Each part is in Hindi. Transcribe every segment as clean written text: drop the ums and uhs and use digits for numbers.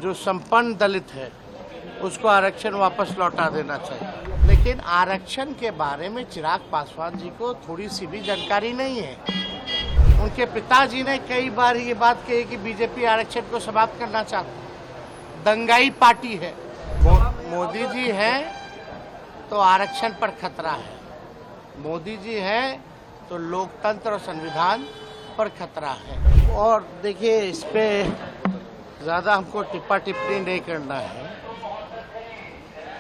जो संपन्न दलित है उसको आरक्षण वापस लौटा देना चाहिए। लेकिन आरक्षण के बारे में चिराग पासवान जी को थोड़ी सी भी जानकारी नहीं है। उनके पिताजी ने कई बार ये बात कही कि बीजेपी आरक्षण को समाप्त करना चाहती है, दंगाई पार्टी है। मोदी जी हैं तो आरक्षण पर खतरा है, मोदी जी हैं तो लोकतंत्र और संविधान पर खतरा है। और देखिए, इस पे ज़्यादा हमको टिप्पा टिप्पणी नहीं करना है।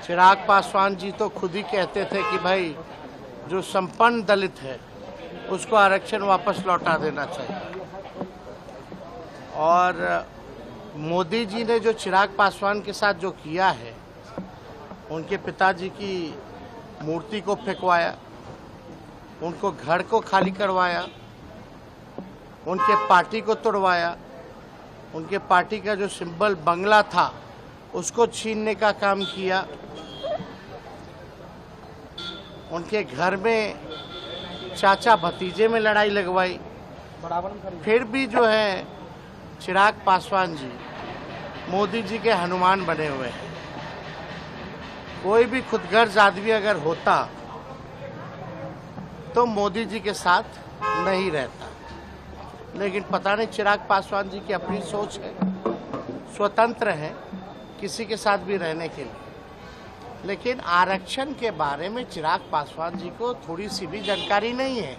चिराग पासवान जी तो खुद ही कहते थे कि भाई जो संपन्न दलित है उसको आरक्षण वापस लौटा देना चाहिए। और मोदी जी ने जो चिराग पासवान के साथ जो किया है, उनके पिताजी की मूर्ति को फेंकवाया, उनको घर को खाली करवाया, उनके पार्टी को तोड़वाया, उनके पार्टी का जो सिंबल बंगला था उसको छीनने का काम किया, उनके घर में चाचा भतीजे में लड़ाई लगवाई। फिर भी जो है चिराग पासवान जी मोदी जी के हनुमान बने हुए हैं। कोई भी खुदगर्ज आदमी अगर होता तो मोदी जी के साथ नहीं रहता। लेकिन पता नहीं चिराग पासवान जी की अपनी सोच है, स्वतंत्र है किसी के साथ भी रहने के लिए। लेकिन आरक्षण के बारे में चिराग पासवान जी को थोड़ी सी भी जानकारी नहीं है,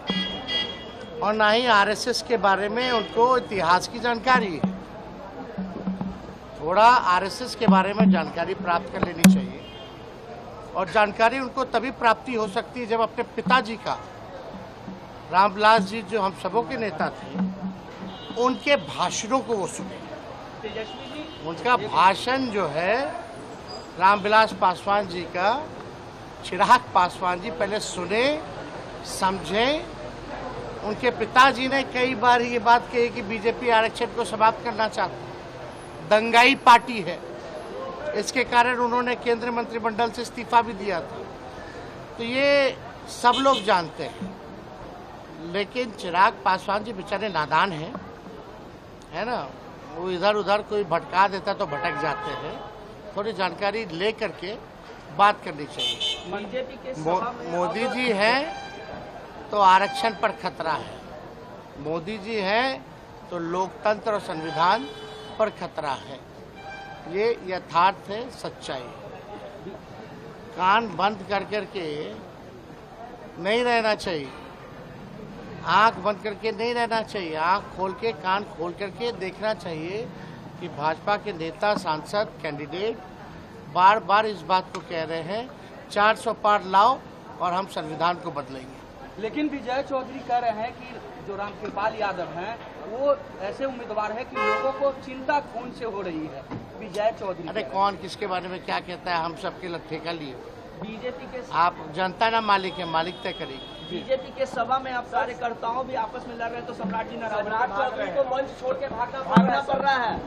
और ना ही आरएसएस के बारे में उनको इतिहास की जानकारी है। थोड़ा आरएसएस के बारे में जानकारी प्राप्त कर लेनी चाहिए, और जानकारी उनको तभी प्राप्ति हो सकती है जब अपने पिताजी का, रामविलास जी जो हम सबों के नेता थे, उनके भाषणों को वो सुने। उनका भाषण जो है रामविलास पासवान जी का, चिराग पासवान जी पहले सुने, समझें। उनके पिताजी ने कई बार ये बात कही कि बीजेपी आरक्षण को समाप्त करना चाहती है, दंगाई पार्टी है। इसके कारण उन्होंने केंद्रीय मंत्रिमंडल से इस्तीफा भी दिया था। तो ये सब लोग जानते हैं। लेकिन चिराग पासवान जी बेचारे नादान हैं, है ना। वो इधर उधर कोई भटका देता तो भटक जाते हैं। थोड़ी जानकारी ले करके बात करनी चाहिए। बीजेपी के मोदी जी हैं तो आरक्षण पर खतरा है, मोदी जी हैं तो लोकतंत्र और संविधान पर खतरा है। ये यथार्थ है, सच्चाई। कान बंद कर करके नहीं रहना चाहिए, आंख बंद करके नहीं रहना चाहिए। आंख खोल के, कान खोल करके देखना चाहिए कि भाजपा के नेता, सांसद, कैंडिडेट बार बार इस बात को कह रहे हैं 400 पार लाओ और हम संविधान को बदलेंगे। लेकिन विजय चौधरी कह रहे हैं कि जो रामकृपाल यादव हैं वो ऐसे उम्मीदवार है कि लोगों को चिंता खून से हो रही है। विजय चौधरी, अरे कौन किसके बारे में क्या कहता है, हम सबके लट्ठे का लिए। बीजेपी के आप जनता ना मालिक है, मालिक तय करेगी। बीजेपी के सभा में आप कार्यकर्ताओं भी आपस में लड़ रहे हैं, तो सम्राट जी नाराज, सम्राट चौधरी को मंच छोड़ के भागना पड़ रहा है।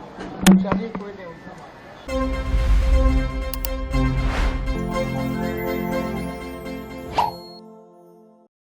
चलिए, कोई नहीं।